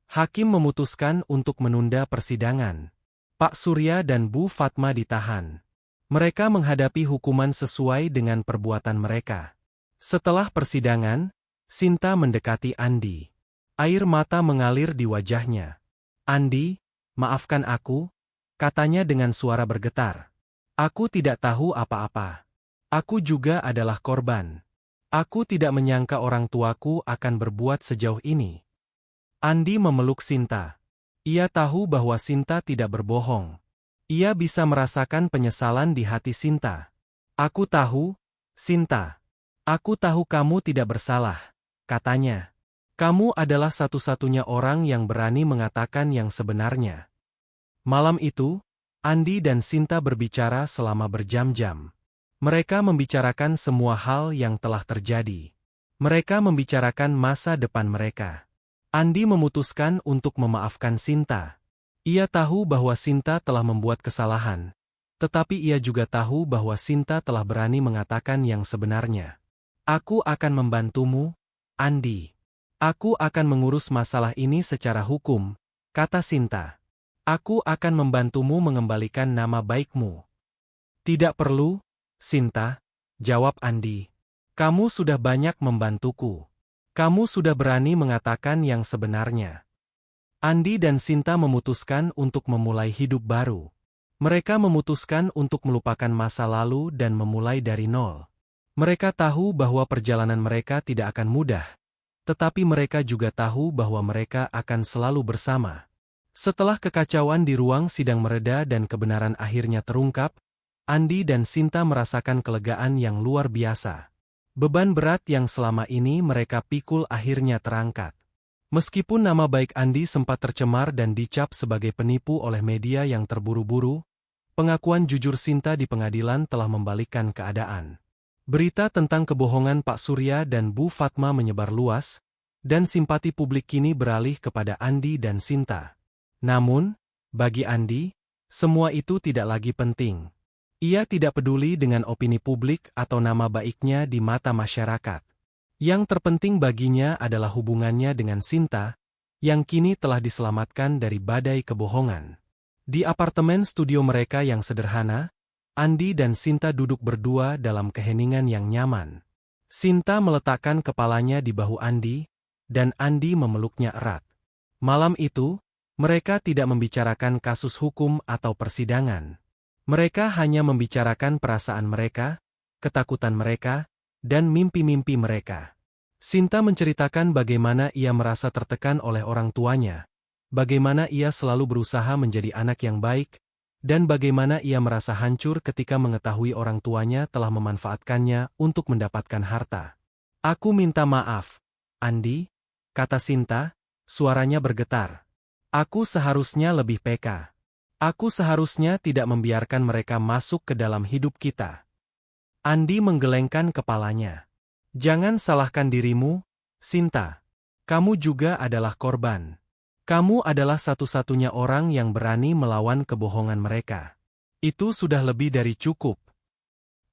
[SPEAKER 1] Hakim memutuskan untuk menunda persidangan. Pak Surya dan Bu Fatma ditahan. Mereka menghadapi hukuman sesuai dengan perbuatan mereka. Setelah persidangan, Sinta mendekati Andi. Air mata mengalir di wajahnya. Andi, maafkan aku, katanya dengan suara bergetar. Aku tidak tahu apa-apa. Aku juga adalah korban. Aku tidak menyangka orang tuaku akan berbuat sejauh ini. Andi memeluk Sinta. Ia tahu bahwa Sinta tidak berbohong. Ia bisa merasakan penyesalan di hati Sinta. Aku tahu, Sinta. Aku tahu kamu tidak bersalah. Katanya, kamu adalah satu-satunya orang yang berani mengatakan yang sebenarnya. Malam itu, Andi dan Sinta berbicara selama berjam-jam. Mereka membicarakan semua hal yang telah terjadi. Mereka membicarakan masa depan mereka. Andi memutuskan untuk memaafkan Sinta. Ia tahu bahwa Sinta telah membuat kesalahan, tetapi ia juga tahu bahwa Sinta telah berani mengatakan yang sebenarnya. Aku akan membantumu, Andi. Aku akan mengurus masalah ini secara hukum, kata Sinta. Aku akan membantumu mengembalikan nama baikmu. Tidak perlu, Sinta, jawab Andi. Kamu sudah banyak membantuku. Kamu sudah berani mengatakan yang sebenarnya. Andi dan Sinta memutuskan untuk memulai hidup baru. Mereka memutuskan untuk melupakan masa lalu dan memulai dari nol. Mereka tahu bahwa perjalanan mereka tidak akan mudah, tetapi mereka juga tahu bahwa mereka akan selalu bersama. Setelah kekacauan di ruang sidang mereda dan kebenaran akhirnya terungkap, Andi dan Sinta merasakan kelegaan yang luar biasa. Beban berat yang selama ini mereka pikul akhirnya terangkat. Meskipun nama baik Andi sempat tercemar dan dicap sebagai penipu oleh media yang terburu-buru, pengakuan jujur Sinta di pengadilan telah membalikkan keadaan. Berita tentang kebohongan Pak Surya dan Bu Fatma menyebar luas, dan simpati publik kini beralih kepada Andi dan Sinta. Namun, bagi Andi, semua itu tidak lagi penting. Ia tidak peduli dengan opini publik atau nama baiknya di mata masyarakat. Yang terpenting baginya adalah hubungannya dengan Sinta, yang kini telah diselamatkan dari badai kebohongan. Di apartemen studio mereka yang sederhana, Andi dan Sinta duduk berdua dalam keheningan yang nyaman. Sinta meletakkan kepalanya di bahu Andi, dan Andi memeluknya erat. Malam itu, mereka tidak membicarakan kasus hukum atau persidangan. Mereka hanya membicarakan perasaan mereka, ketakutan mereka, dan mimpi-mimpi mereka. Sinta menceritakan bagaimana ia merasa tertekan oleh orang tuanya, bagaimana ia selalu berusaha menjadi anak yang baik, dan bagaimana ia merasa hancur ketika mengetahui orang tuanya telah memanfaatkannya untuk mendapatkan harta. "Aku minta maaf, Andi," kata Sinta, suaranya bergetar. "Aku seharusnya lebih peka. Aku seharusnya tidak membiarkan mereka masuk ke dalam hidup kita." Andi menggelengkan kepalanya. "Jangan salahkan dirimu, Sinta. Kamu juga adalah korban. Kamu adalah satu-satunya orang yang berani melawan kebohongan mereka. Itu sudah lebih dari cukup."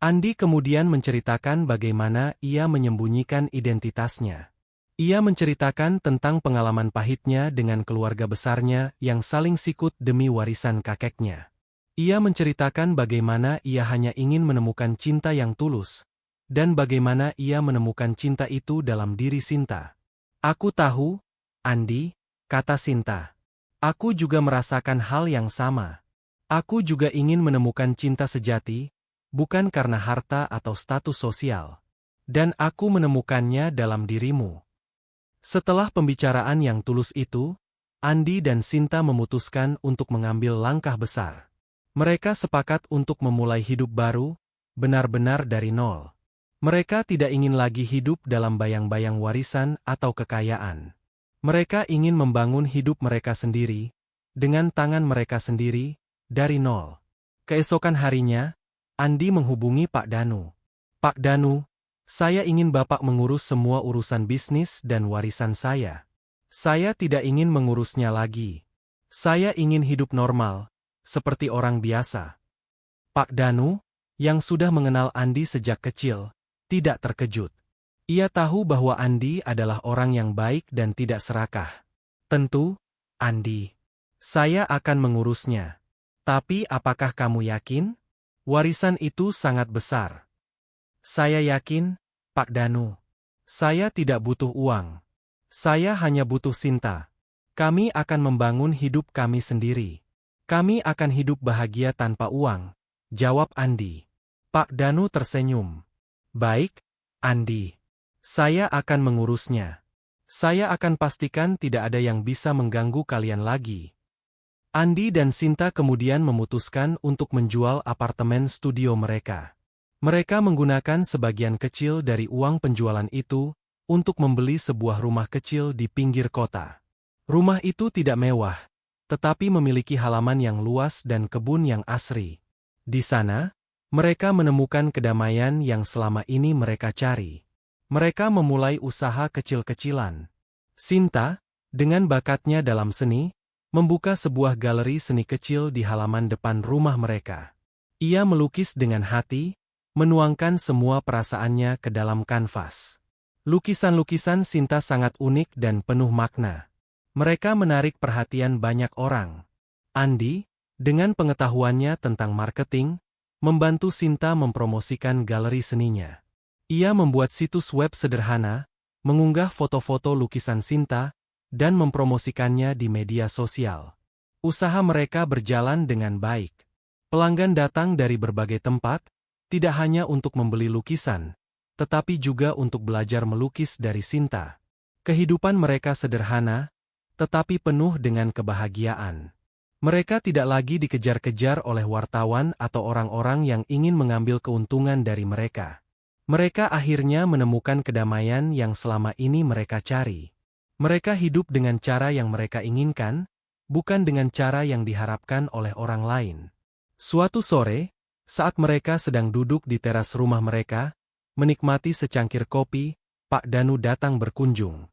[SPEAKER 1] Andi kemudian menceritakan bagaimana ia menyembunyikan identitasnya. Ia menceritakan tentang pengalaman pahitnya dengan keluarga besarnya yang saling sikut demi warisan kakeknya. Ia menceritakan bagaimana ia hanya ingin menemukan cinta yang tulus, dan bagaimana ia menemukan cinta itu dalam diri Sinta. "Aku tahu, Andi," kata Sinta. "Aku juga merasakan hal yang sama. Aku juga ingin menemukan cinta sejati, bukan karena harta atau status sosial. Dan aku menemukannya dalam dirimu." Setelah pembicaraan yang tulus itu, Andi dan Sinta memutuskan untuk mengambil langkah besar. Mereka sepakat untuk memulai hidup baru, benar-benar dari nol. Mereka tidak ingin lagi hidup dalam bayang-bayang warisan atau kekayaan. Mereka ingin membangun hidup mereka sendiri, dengan tangan mereka sendiri, dari nol. Keesokan harinya, Andi menghubungi Pak Danu. "Pak Danu, saya ingin Bapak mengurus semua urusan bisnis dan warisan saya. Saya tidak ingin mengurusnya lagi. Saya ingin hidup normal, seperti orang biasa." Pak Danu, yang sudah mengenal Andi sejak kecil, tidak terkejut. Ia tahu bahwa Andi adalah orang yang baik dan tidak serakah. "Tentu, Andi. Saya akan mengurusnya. Tapi apakah kamu yakin? Warisan itu sangat besar." "Saya yakin, Pak Danu. Saya tidak butuh uang. Saya hanya butuh Sinta. Kami akan membangun hidup kami sendiri. Kami akan hidup bahagia tanpa uang," jawab Andi. Pak Danu tersenyum. "Baik, Andi. Saya akan mengurusnya. Saya akan pastikan tidak ada yang bisa mengganggu kalian lagi." Andi dan Sinta kemudian memutuskan untuk menjual apartemen studio mereka. Mereka menggunakan sebagian kecil dari uang penjualan itu untuk membeli sebuah rumah kecil di pinggir kota. Rumah itu tidak mewah, tetapi memiliki halaman yang luas dan kebun yang asri. Di sana, mereka menemukan kedamaian yang selama ini mereka cari. Mereka memulai usaha kecil-kecilan. Sinta, dengan bakatnya dalam seni, membuka sebuah galeri seni kecil di halaman depan rumah mereka. Ia melukis dengan hati, menuangkan semua perasaannya ke dalam kanvas. Lukisan-lukisan Sinta sangat unik dan penuh makna. Mereka menarik perhatian banyak orang. Andi, dengan pengetahuannya tentang marketing, membantu Sinta mempromosikan galeri seninya. Ia membuat situs web sederhana, mengunggah foto-foto lukisan Sinta, dan mempromosikannya di media sosial. Usaha mereka berjalan dengan baik. Pelanggan datang dari berbagai tempat, tidak hanya untuk membeli lukisan, tetapi juga untuk belajar melukis dari Sinta. Kehidupan mereka sederhana, tetapi penuh dengan kebahagiaan. Mereka tidak lagi dikejar-kejar oleh wartawan atau orang-orang yang ingin mengambil keuntungan dari mereka. Mereka akhirnya menemukan kedamaian yang selama ini mereka cari. Mereka hidup dengan cara yang mereka inginkan, bukan dengan cara yang diharapkan oleh orang lain. Suatu sore, saat mereka sedang duduk di teras rumah mereka, menikmati secangkir kopi, Pak Danu datang berkunjung.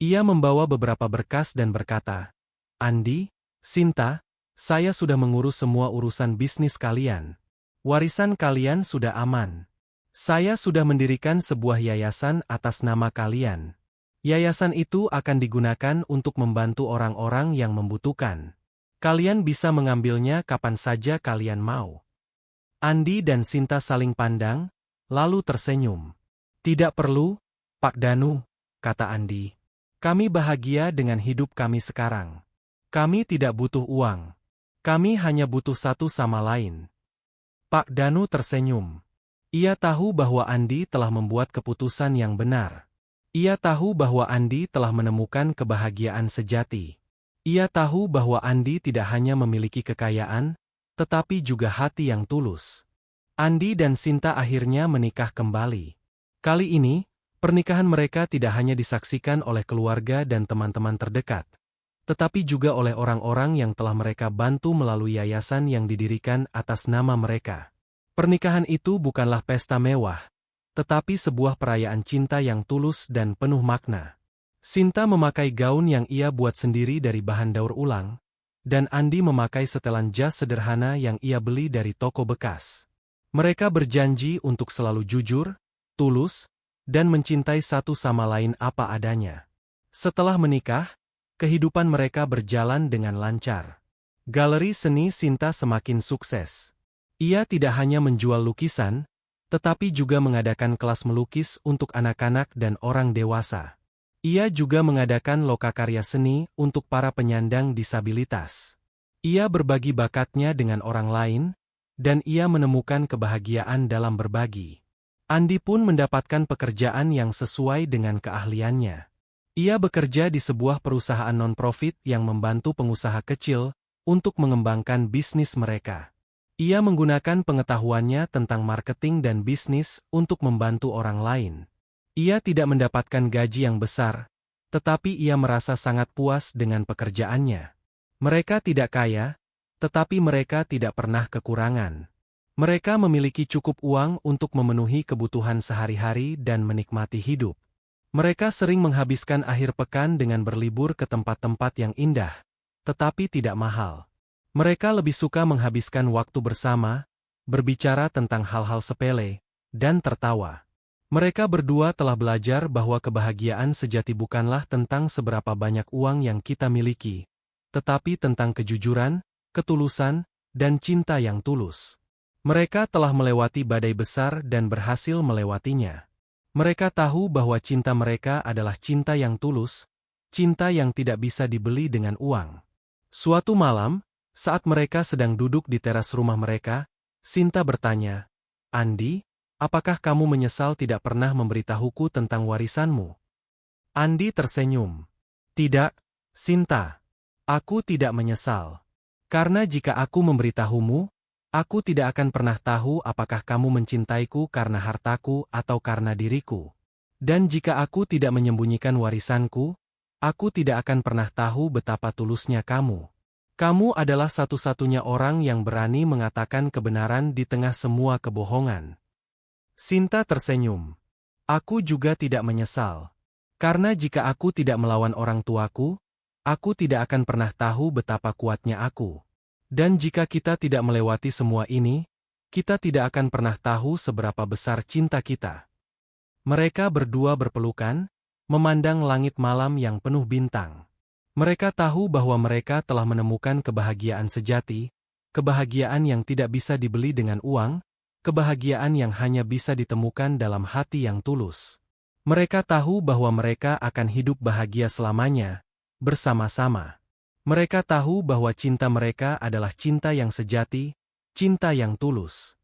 [SPEAKER 1] Ia membawa beberapa berkas dan berkata, "Andi, Sinta, saya sudah mengurus semua urusan bisnis kalian. Warisan kalian sudah aman. Saya sudah mendirikan sebuah yayasan atas nama kalian. Yayasan itu akan digunakan untuk membantu orang-orang yang membutuhkan. Kalian bisa mengambilnya kapan saja kalian mau." Andi dan Sinta saling pandang, lalu tersenyum. "Tidak perlu, Pak Danu," kata Andi. "Kami bahagia dengan hidup kami sekarang. Kami tidak butuh uang. Kami hanya butuh satu sama lain." Pak Danu tersenyum. Ia tahu bahwa Andi telah membuat keputusan yang benar. Ia tahu bahwa Andi telah menemukan kebahagiaan sejati. Ia tahu bahwa Andi tidak hanya memiliki kekayaan, tetapi juga hati yang tulus. Andi dan Sinta akhirnya menikah kembali. Kali ini, pernikahan mereka tidak hanya disaksikan oleh keluarga dan teman-teman terdekat, tetapi juga oleh orang-orang yang telah mereka bantu melalui yayasan yang didirikan atas nama mereka. Pernikahan itu bukanlah pesta mewah, tetapi sebuah perayaan cinta yang tulus dan penuh makna. Sinta memakai gaun yang ia buat sendiri dari bahan daur ulang, dan Andi memakai setelan jas sederhana yang ia beli dari toko bekas. Mereka berjanji untuk selalu jujur, tulus, dan mencintai satu sama lain apa adanya. Setelah menikah, kehidupan mereka berjalan dengan lancar. Galeri seni Sinta semakin sukses. Ia tidak hanya menjual lukisan, tetapi juga mengadakan kelas melukis untuk anak-anak dan orang dewasa. Ia juga mengadakan lokakarya seni untuk para penyandang disabilitas. Ia berbagi bakatnya dengan orang lain, dan ia menemukan kebahagiaan dalam berbagi. Andi pun mendapatkan pekerjaan yang sesuai dengan keahliannya. Ia bekerja di sebuah perusahaan non-profit yang membantu pengusaha kecil untuk mengembangkan bisnis mereka. Ia menggunakan pengetahuannya tentang marketing dan bisnis untuk membantu orang lain. Ia tidak mendapatkan gaji yang besar, tetapi ia merasa sangat puas dengan pekerjaannya. Mereka tidak kaya, tetapi mereka tidak pernah kekurangan. Mereka memiliki cukup uang untuk memenuhi kebutuhan sehari-hari dan menikmati hidup. Mereka sering menghabiskan akhir pekan dengan berlibur ke tempat-tempat yang indah, tetapi tidak mahal. Mereka lebih suka menghabiskan waktu bersama, berbicara tentang hal-hal sepele, dan tertawa. Mereka berdua telah belajar bahwa kebahagiaan sejati bukanlah tentang seberapa banyak uang yang kita miliki, tetapi tentang kejujuran, ketulusan, dan cinta yang tulus. Mereka telah melewati badai besar dan berhasil melewatinya. Mereka tahu bahwa cinta mereka adalah cinta yang tulus, cinta yang tidak bisa dibeli dengan uang. Suatu malam, saat mereka sedang duduk di teras rumah mereka, Sinta bertanya, "Andi, apakah kamu menyesal tidak pernah memberitahuku tentang warisanmu?" Andi tersenyum. "Tidak, Sinta. Aku tidak menyesal. Karena jika aku memberitahumu, aku tidak akan pernah tahu apakah kamu mencintaiku karena hartaku atau karena diriku. Dan jika aku tidak menyembunyikan warisanku, aku tidak akan pernah tahu betapa tulusnya kamu. Kamu adalah satu-satunya orang yang berani mengatakan kebenaran di tengah semua kebohongan." Sinta tersenyum. "Aku juga tidak menyesal. Karena jika aku tidak melawan orang tuaku, aku tidak akan pernah tahu betapa kuatnya aku. Dan jika kita tidak melewati semua ini, kita tidak akan pernah tahu seberapa besar cinta kita." Mereka berdua berpelukan, memandang langit malam yang penuh bintang. Mereka tahu bahwa mereka telah menemukan kebahagiaan sejati, kebahagiaan yang tidak bisa dibeli dengan uang, kebahagiaan yang hanya bisa ditemukan dalam hati yang tulus. Mereka tahu bahwa mereka akan hidup bahagia selamanya, bersama-sama. Mereka tahu bahwa cinta mereka adalah cinta yang sejati, cinta yang tulus.